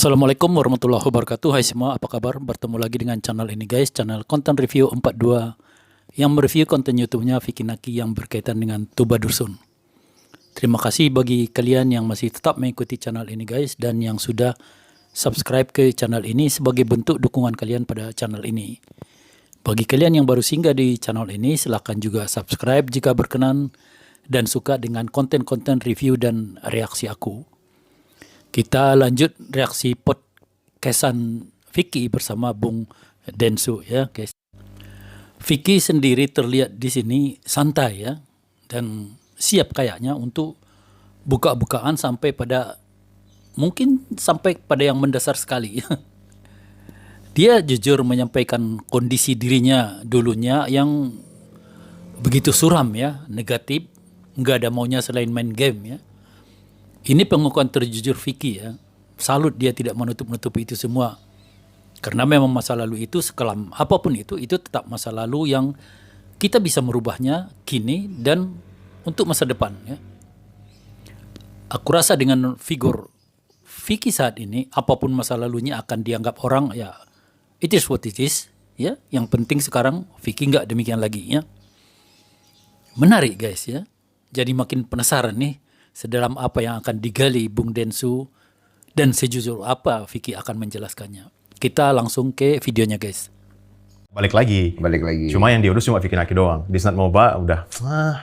Assalamualaikum warahmatullahi wabarakatuh. Hai semua, apa kabar? Bertemu lagi dengan channel ini guys, channel konten review 42 yang mereview konten YouTube-nya Vicky Naki yang berkaitan dengan Tuba Dusun. Terima kasih bagi kalian yang masih tetap mengikuti channel ini guys, dan yang sudah subscribe ke channel ini sebagai bentuk dukungan kalian pada channel ini. Bagi kalian yang baru singgah di channel ini, silahkan juga subscribe jika berkenan dan suka dengan konten-konten review dan reaksi aku. Kita lanjut reaksi podcastan Vicky bersama Bung Densu ya guys. Vicky sendiri terlihat di sini santai ya, dan siap kayaknya untuk buka-bukaan sampai pada mungkin sampai pada yang mendasar sekali. Dia jujur menyampaikan kondisi dirinya dulunya yang begitu suram ya, negatif, nggak ada maunya selain main game ya. Ini pengakuan terjujur Vicky ya. Salut dia tidak menutup-nutupi itu semua. Karena memang masa lalu itu sekelam apapun itu tetap masa lalu yang kita bisa merubahnya kini dan untuk masa depan ya. Aku rasa dengan figur Vicky saat ini, apapun masa lalunya akan dianggap orang ya, it is what it is ya. Yang penting sekarang Vicky nggak demikian lagi ya. Menarik guys ya. Jadi makin penasaran nih sedalam apa yang akan digali Bung Densu dan sejujur apa Vicky akan menjelaskannya. Kita langsung ke videonya guys. Balik lagi. Cuma yang diurus cuma Vicky Naki doang. Di Snap MOBA udah,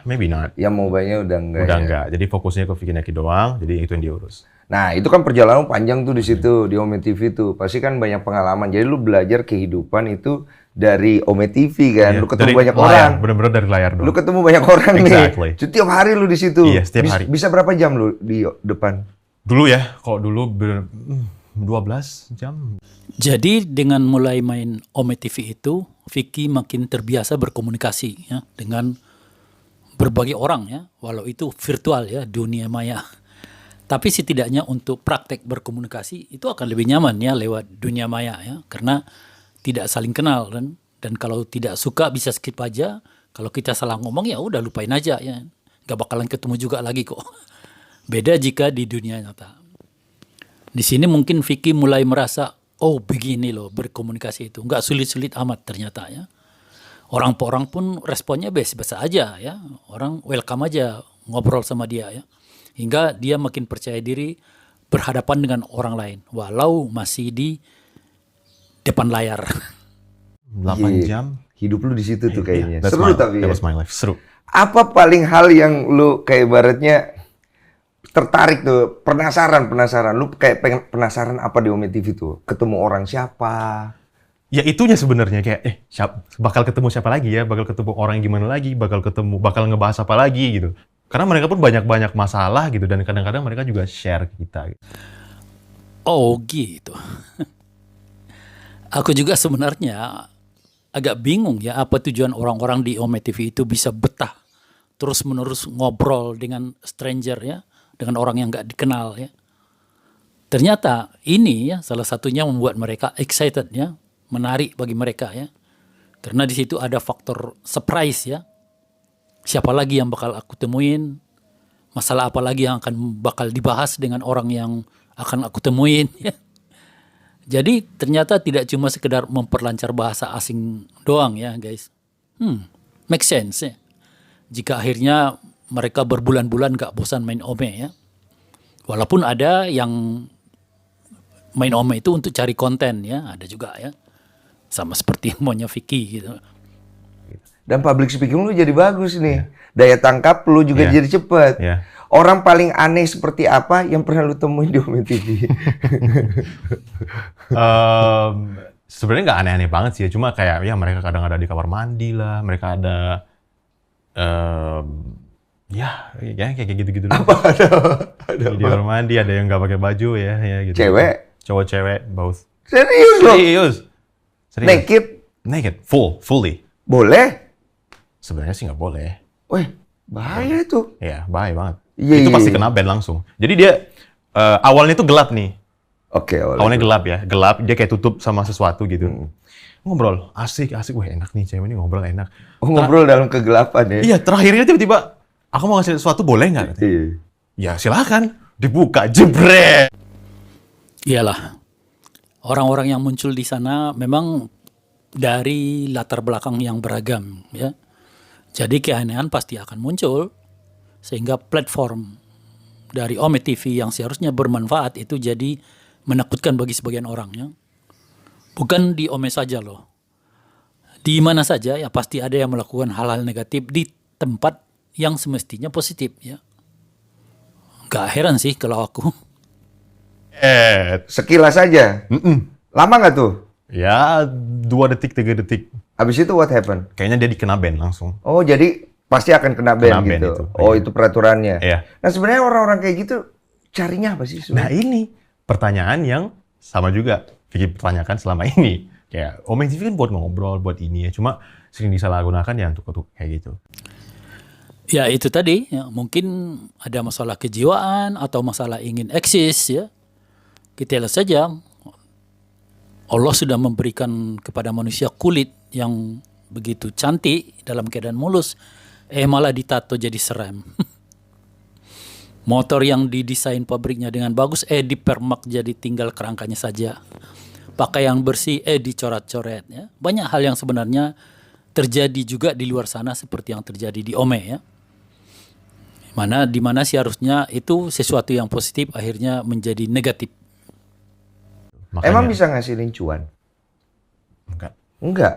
maybe not. Yang MOBA-nya udah enggak. Udah enggak. Jadi fokusnya ke Vicky Naki doang. Jadi itu yang diurus. Nah, itu kan perjalanan panjang tuh di situ, di Ome TV tuh. Pasti kan banyak pengalaman. Jadi lu belajar kehidupan itu dari Ome TV kan. Iya, Lu ketemu dari banyak layar, orang. Bener-bener dari layar doang. Lu ketemu banyak orang Exactly. nih. Setiap hari lu di situ. Iya, setiap hari. Bisa berapa jam lu di depan? Dulu ya, kalau dulu 12 jam. Jadi dengan mulai main Ome TV itu, Vicky makin terbiasa berkomunikasi ya dengan berbagai orang ya, walau itu virtual ya, dunia maya. Tapi setidaknya untuk praktek berkomunikasi itu akan lebih nyaman ya lewat dunia maya ya, karena tidak saling kenal dan kalau tidak suka bisa skip aja. Kalau kita salah ngomong ya udah lupain aja ya, nggak bakalan ketemu juga lagi kok. Beda jika di dunia nyata. Di sini mungkin Vicky mulai merasa, oh begini loh berkomunikasi itu, nggak sulit-sulit amat ternyata ya. Orang pun responnya biasa-biasa aja ya, orang welcome aja ngobrol sama dia ya. Hingga dia makin percaya diri berhadapan dengan orang lain, walau masih di depan layar. 8 jam. Hidup lu di situ tuh kayaknya. That's Seru tapi that ya. was my life. Seru. Apa paling hal yang lu kayak ibaratnya tertarik tuh, penasaran. Lu kayak pengen penasaran apa di Ome TV tuh? Ketemu orang siapa? Ya itunya sebenarnya kayak bakal ketemu siapa lagi ya, bakal ketemu orang yang gimana lagi, bakal ngebahas apa lagi gitu. Karena mereka pun banyak masalah gitu, dan kadang-kadang mereka juga share ke kita. Gitu. Oh gitu. Aku juga sebenarnya agak bingung ya apa tujuan orang-orang di Ome TV itu bisa betah terus-menerus ngobrol dengan stranger ya, dengan orang yang nggak dikenal ya. Ternyata ini ya salah satunya membuat mereka excited ya, menarik bagi mereka ya. Karena di situ ada faktor surprise ya. Siapa lagi yang bakal aku temuin? Masalah apa lagi yang bakal dibahas dengan orang yang akan aku temuin ya. Jadi ternyata tidak cuma sekedar memperlancar bahasa asing doang ya guys. Make sense ya. Jika akhirnya mereka berbulan-bulan gak bosan main Ome ya. Walaupun ada yang main Ome itu untuk cari konten ya, ada juga ya. Sama seperti maunya Vicky gitu. Dan public speaking lu jadi bagus nih. Daya tangkap lu juga jadi cepet. Orang paling aneh seperti apa yang pernah lu temuin di Ome TV? Sebenarnya nggak aneh-aneh banget sih ya. Cuma kayak ya mereka kadang ada di kamar mandi lah. Mereka ada ya kayak gitu-gitu. Apa ada di kamar mandi, ada yang nggak pakai baju ya gitu. Cewek? Cowok cewek both. Serius loh? Serius. Naked? Fully. Boleh? Sebenarnya sih nggak boleh. Wih, bahaya tuh. Iya, bahaya banget. Iya, itu pasti kena ban langsung. Jadi dia awalnya tuh gelap nih. Oke, awalnya gelap ya. Gelap, dia kayak tutup sama sesuatu gitu. Ngobrol, asik. Wah enak nih, cewek ini ngobrol enak. Oh, ngobrol dalam kegelapan ya? Iya, terakhirnya tiba-tiba, aku mau ngasih sesuatu boleh nggak? Iya. Ya silakan, dibuka, jebret. Iyalah, orang-orang yang muncul di sana memang dari latar belakang yang beragam ya. Jadi keanehan pasti akan muncul sehingga platform dari Ome TV yang seharusnya bermanfaat itu jadi menakutkan bagi sebagian orang ya. Bukan di Ome saja loh. Di mana saja ya pasti ada yang melakukan hal-hal negatif di tempat yang semestinya positif ya. Gak heran sih kalau aku. Sekilas saja. Lama nggak tuh? Ya 2 detik, 3 detik. Habis itu what happened? Kayaknya dia dikena ban langsung. Oh, jadi pasti akan kena ban Kena ban gitu. itu, Oh, iya. itu peraturannya. Iya. Nah, sebenarnya orang-orang kayak gitu carinya apa sih Nah sebenarnya? ini pertanyaan yang sama juga Vicky pertanyakan selama ini. Kayak Ome TV kan buat ngobrol, buat ini ya. Cuma sering disalahgunakan ya untuk kayak gitu. Ya itu tadi ya, mungkin ada masalah kejiwaan atau masalah ingin eksis ya. Kita lihat saja Allah sudah memberikan kepada manusia kulit yang begitu cantik dalam keadaan mulus, malah ditato jadi serem. Motor yang didesain pabriknya dengan bagus, dipermak jadi tinggal kerangkanya saja. Pakaian bersih, dicoret-coret. Ya. Banyak hal yang sebenarnya terjadi juga di luar sana seperti yang terjadi di Ome ya. Di mana seharusnya itu sesuatu yang positif akhirnya menjadi negatif. Makanya, Emang bisa ngasilin cuan? Enggak. Enggak.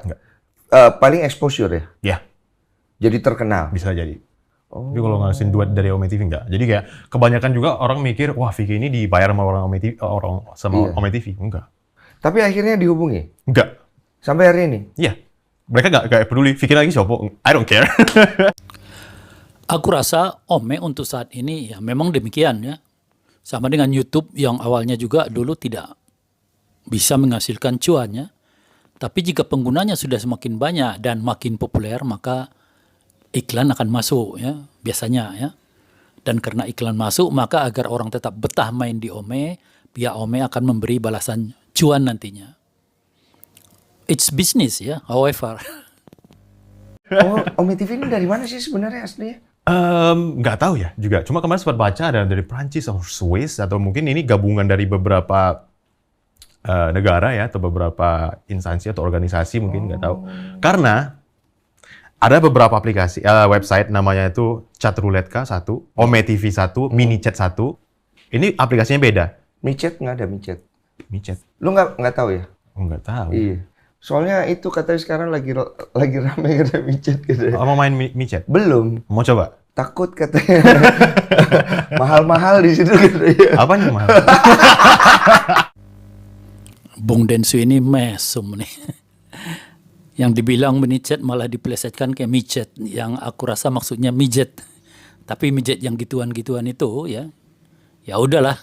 Paling exposure ya. Ya, Jadi terkenal. bisa jadi. Oh. Tapi kalau ngasihin duit dari Ome TV enggak. Jadi kayak kebanyakan juga orang mikir, wah Vicky ini dibayar sama orang Ome TV, Iya. Ome TV. Enggak. Tapi akhirnya dihubungi Enggak. sampai hari ini. Iya. Mereka enggak peduli. Vicky lagi siapa? I don't care. Aku rasa Ome untuk saat ini ya memang demikian ya. Sama dengan YouTube yang awalnya juga dulu tidak bisa menghasilkan cuannya. Tapi jika penggunanya sudah semakin banyak dan makin populer maka iklan akan masuk ya biasanya ya. Dan karena iklan masuk maka agar orang tetap betah main di Ome, pihak Ome akan memberi balasan cuan nantinya. It's business ya, however. Oh, Ome TV ini dari mana sih sebenarnya aslinya? Nggak tahu ya juga. Cuma kemarin sempat baca ada dari Prancis atau Swiss atau mungkin ini gabungan dari beberapa negara ya atau beberapa instansi atau organisasi mungkin nggak tahu. Karena ada beberapa aplikasi website namanya itu Chatrouletka 1, Ome TV 1, MiniChat 1. Ini aplikasinya beda. Micet nggak ada micet. MiChat. Lu nggak tahu ya? Oh, nggak tahu. Iya. Soalnya itu katanya sekarang lagi rame ada micet gitu. Oh, mau main MiChat? Belum. Mau coba? Takut katanya. Mahal-mahal di situ katanya. Apanya mahal? Bung Densu ini mesum nih. Yang dibilang minicet malah dipelesetkan kayak micet. Yang aku rasa maksudnya mijet. Tapi mijet yang gituan-gituan itu ya. Ya udahlah.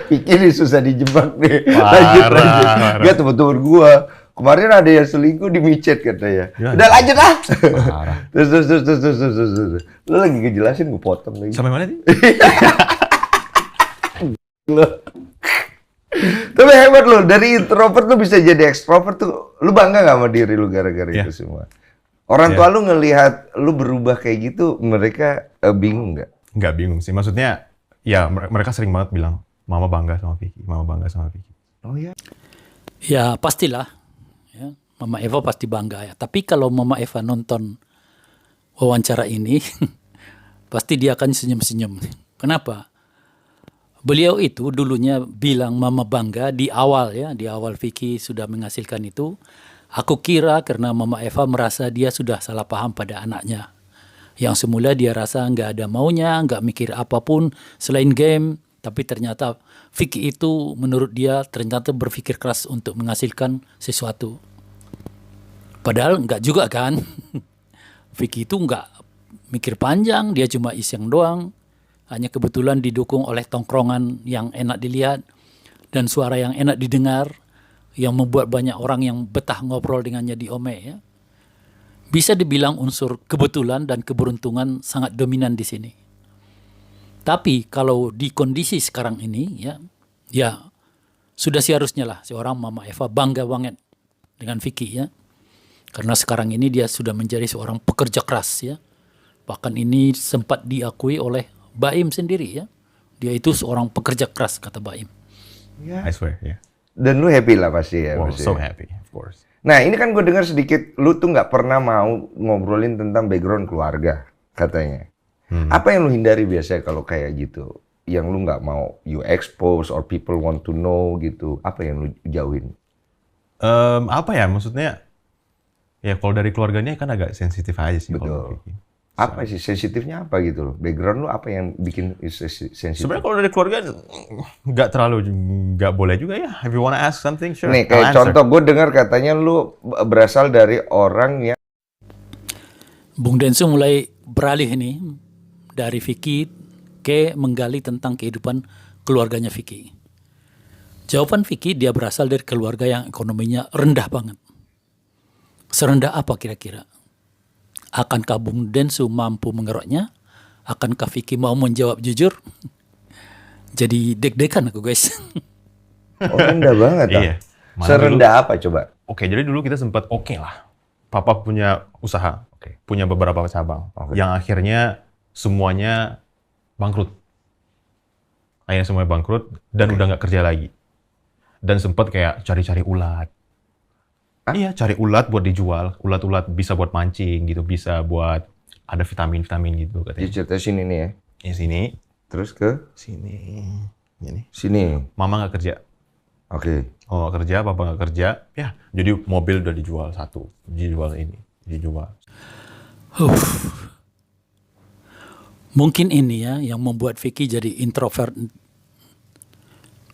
Ini susah dijebak nih. Parah, Lanjut. parah. Gak teman-teman gua. Kemarin ada yang selingkuh di micet katanya. Ya, Udah lanjut lah. Parah. Terus. Lu lagi ngejelasin gua potong lagi. Sampai mana sih? Lu. Tapi hebat lu, dari introvert tuh bisa jadi ekstrovert tuh. Lu bangga gak sama diri lu gara-gara Iya. itu semua? Orang tua lu ngelihat lu berubah kayak gitu, mereka bingung nggak? Nggak bingung sih. Maksudnya, ya mereka sering banget bilang, Mama bangga sama Vicky, Mama bangga sama Vicky. Oh ya. Ya pastilah. Ya, Mama Eva pasti bangga ya. Tapi kalau Mama Eva nonton wawancara ini, pasti dia akan senyum-senyum. Kenapa? Beliau itu dulunya bilang Mama bangga di awal ya, di awal Vicky sudah menghasilkan itu. Aku kira karena Mama Eva merasa dia sudah salah paham pada anaknya. Yang semula dia rasa nggak ada maunya, nggak mikir apapun selain game. Tapi ternyata Vicky itu menurut dia ternyata berpikir keras untuk menghasilkan sesuatu. Padahal nggak juga kan. Vicky itu nggak mikir panjang, dia cuma iseng doang. Hanya kebetulan didukung oleh tongkrongan yang enak dilihat dan suara yang enak didengar yang membuat banyak orang yang betah ngobrol dengannya di Ome ya. Bisa dibilang unsur kebetulan dan keberuntungan sangat dominan di sini. Tapi kalau di kondisi sekarang ini ya sudah seharusnya lah seorang Mama Eva bangga banget dengan Vicky ya. Karena sekarang ini dia sudah menjadi seorang pekerja keras ya. Bahkan ini sempat diakui oleh Baim sendiri ya. Dia itu seorang pekerja keras kata Baim. Ya. I swear, ya. Dan lu happy lah pasti ya. Wow, pasti. so happy, of course. Nah ini kan gue dengar sedikit, lu tuh nggak pernah mau ngobrolin tentang background keluarga katanya. Apa yang lu hindari biasanya kalau kayak gitu? Yang lu nggak mau you expose or people want to know gitu. Apa yang lu jauhin? Apa ya, maksudnya, ya kalau dari keluarganya kan agak sensitif aja sih. Betul. Kalau Vicky. Apa sih sensitifnya apa gitu loh? Background lu apa yang bikin sensitif? Sebenarnya kalau dari keluarga nggak terlalu, nggak boleh juga ya. If you wanna ask something, sure. Nih I'll kayak answer. contoh gue dengar katanya lu berasal dari orang yang Bung Densu mulai beralih ini dari Vicky ke menggali tentang kehidupan keluarganya Vicky. Jawaban Vicky, dia berasal dari keluarga yang ekonominya rendah banget. Serendah apa kira-kira? Akankah Bung Densu mampu mengeroknya? Akankah Vicky mau menjawab jujur? Jadi deg-degan aku guys. oh, rendah banget. Iya. Malah Serendah apa coba? Oke, jadi dulu kita sempat oke lah. Papa punya usaha, punya beberapa cabang, yang akhirnya semuanya bangkrut. Akhirnya semuanya bangkrut dan udah nggak kerja lagi. Dan sempat kayak cari-cari ulat. Iya, cari ulat buat dijual. Ulat-ulat bisa buat mancing gitu, bisa buat ada vitamin-vitamin gitu Di katanya. cerita sini nih ya. Di sini, Terus ke sini, ini. sini. Mama nggak kerja. Oke. Oh, nggak kerja, papa nggak kerja. Ya, jadi mobil udah dijual satu, dijual ini, dijual. Mungkin ini ya yang membuat Vicky jadi introvert.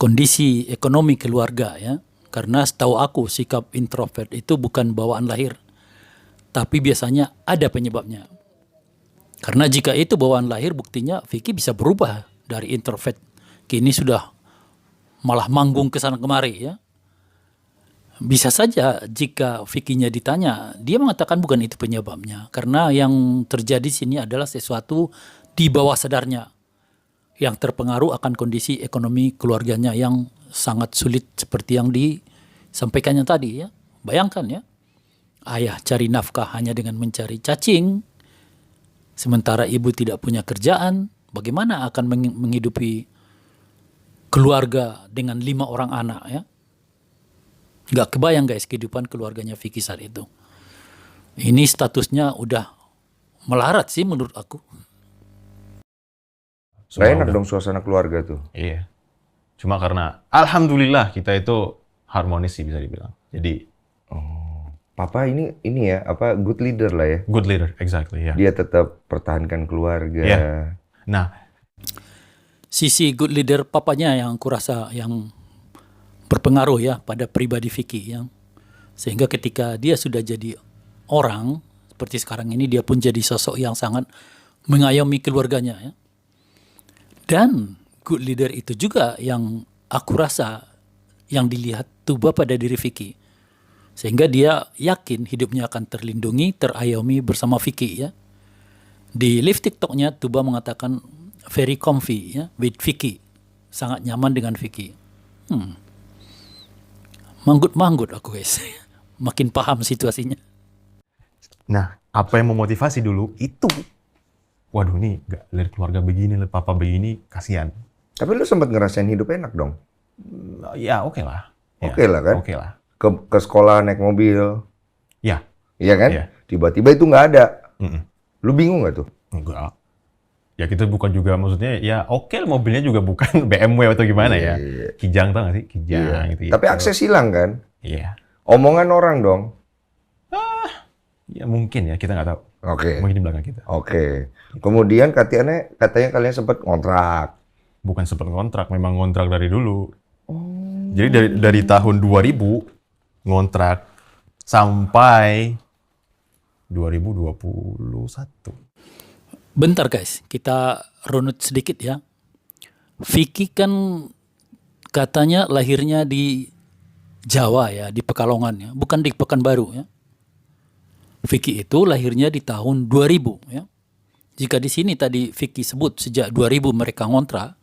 Kondisi ekonomi keluarga ya. Karena setahu aku sikap introvert itu bukan bawaan lahir. Tapi biasanya ada penyebabnya. Karena jika itu bawaan lahir, buktinya Vicky bisa berubah dari introvert. Kini sudah malah manggung ke sana kemari ya. Bisa saja jika Vicky-nya ditanya, dia mengatakan bukan itu penyebabnya. Karena yang terjadi di sini adalah sesuatu di bawah sadarnya yang terpengaruh akan kondisi ekonomi keluarganya yang sangat sulit seperti yang disampaikannya tadi ya. Bayangkan ya, ayah cari nafkah hanya dengan mencari cacing, sementara ibu tidak punya kerjaan. Bagaimana akan menghidupi keluarga dengan 5 orang anak ya? Nggak kebayang guys kehidupan keluarganya Vicky saat itu. Ini statusnya udah melarat sih menurut aku. Gak enak dong suasana keluarga tuh. Iya. Cuma karena alhamdulillah kita itu harmonis sih bisa dibilang. Jadi Papa ini ya apa good leader lah ya. good leader, exactly ya. Dia tetap pertahankan keluarga. Iya. Nah, Sisi good leader papanya yang kurasa yang berpengaruh ya pada pribadi Vicky ya. Sehingga ketika dia sudah jadi orang seperti sekarang ini, dia pun jadi sosok yang sangat mengayomi keluarganya ya. Dan good leader itu juga yang aku rasa yang dilihat Tuba pada diri Vicky. Sehingga dia yakin hidupnya akan terlindungi, terayomi bersama Vicky ya. Di live TikToknya Tuba mengatakan very comfy ya with Vicky. Sangat nyaman dengan Vicky. Manggut-manggut aku guys. Makin paham situasinya. nah apa yang memotivasi dulu itu, waduh nih nggak lihat keluarga begini, lihat papa begini, kasihan. Tapi lu sempat ngerasain hidup enak dong. Ya oke lah. Ya, Oke lah kan? Oke lah. Ke sekolah naik mobil. Ya. Iya kan? Iya. Tiba-tiba itu nggak ada. Mm-mm. Lu bingung nggak tuh? Enggak. Ya kita bukan juga maksudnya ya oke mobilnya juga bukan BMW atau gimana ya. Kijang tau gak sih? Kijang gitu. Tapi akses hilang kan? Iya. Omongan orang dong. Ya mungkin ya kita nggak tahu. Oke. Mungkin di belakang kita. Oke. Kemudian katanya kalian sempat kontrak. Bukan sempat kontrak, memang kontrak dari dulu. Jadi dari tahun 2000 ngontrak sampai 2021. Bentar guys, kita runut sedikit ya. Vicky kan katanya lahirnya di Jawa ya, di Pekalongan ya, bukan di Pekanbaru ya. Vicky itu lahirnya di tahun 2000 ya. Jika di sini tadi Vicky sebut sejak 2000 mereka ngontrak,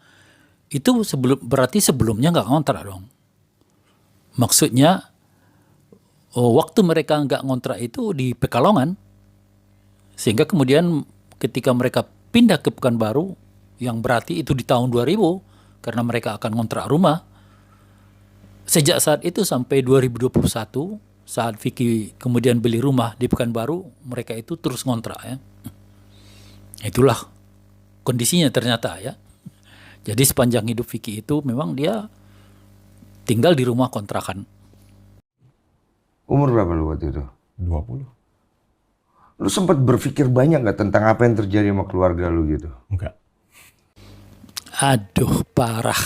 itu berarti sebelumnya nggak ngontrak dong. Maksudnya waktu mereka nggak ngontrak itu di Pekalongan, sehingga kemudian ketika mereka pindah ke Pekanbaru, yang berarti itu di tahun 2000, karena mereka akan ngontrak rumah, Sejak saat itu sampai 2021, saat Vicky kemudian beli rumah di Pekanbaru, mereka itu terus ngontrak ya. Itulah kondisinya ternyata ya. Jadi sepanjang hidup Vicky itu memang dia tinggal di rumah kontrakan. Umur berapa lu waktu itu? 20. Lu sempat berpikir banyak nggak tentang apa yang terjadi sama keluarga lu gitu? Enggak. Aduh, parah.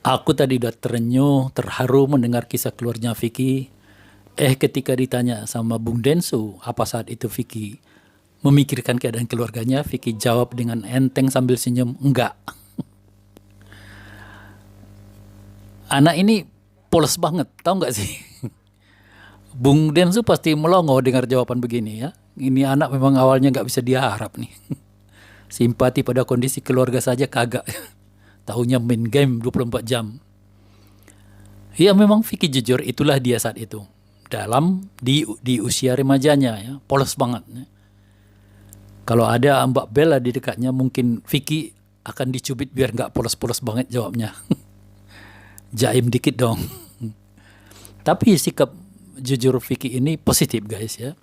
Aku tadi udah terenyuh, terharu mendengar kisah keluarnya Vicky. Ketika ditanya sama Bung Densu, apa saat itu Vicky memikirkan keadaan keluarganya, Vicky jawab dengan enteng sambil senyum, enggak. Anak ini polos banget, tahu nggak sih? Bung Densu pasti melongo dengar jawaban begini ya. Ini anak memang awalnya nggak bisa diharap nih. Simpati pada kondisi keluarga saja kagak. Tahunya main game 24 jam. Ya memang Vicky jujur itulah dia saat itu. Di usia remajanya ya, polos banget. Ya. Kalau ada Mbak Bella di dekatnya mungkin Vicky akan dicubit biar nggak polos-polos banget jawabnya. Jaim dikit dong. Tapi sikap jujur Vicky ini positif guys ya.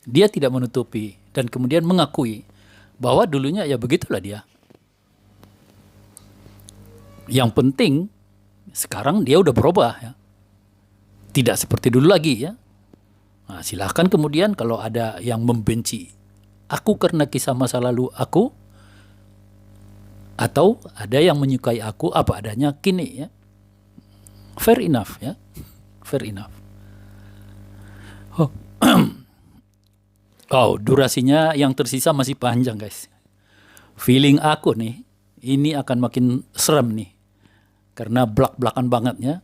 Dia tidak menutupi dan kemudian mengakui bahwa dulunya ya begitulah dia. Yang penting sekarang dia udah berubah ya. Tidak seperti dulu lagi ya. Nah, silahkan kemudian kalau ada yang membenci aku karena kisah masa lalu aku, atau ada yang menyukai aku apa adanya kini ya. Fair enough ya. Fair enough. Oh, durasinya yang tersisa masih panjang guys. Feeling aku nih, ini akan makin serem nih. Karena belak-belakan banget ya.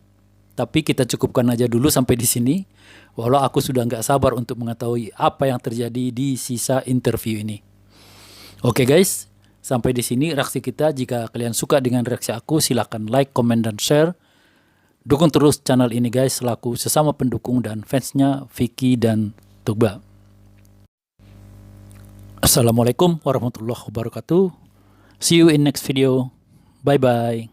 Tapi kita cukupkan aja dulu sampai di sini. Walau aku sudah nggak sabar untuk mengetahui apa yang terjadi di sisa interview ini. Oke guys, sampai di sini reaksi kita. Jika kalian suka dengan reaksi aku, silakan like, comment, dan share. Dukung terus channel ini guys, selaku sesama pendukung dan fansnya Vicky dan Tugba. Assalamualaikum warahmatullahi wabarakatuh. See you in next video. Bye-bye.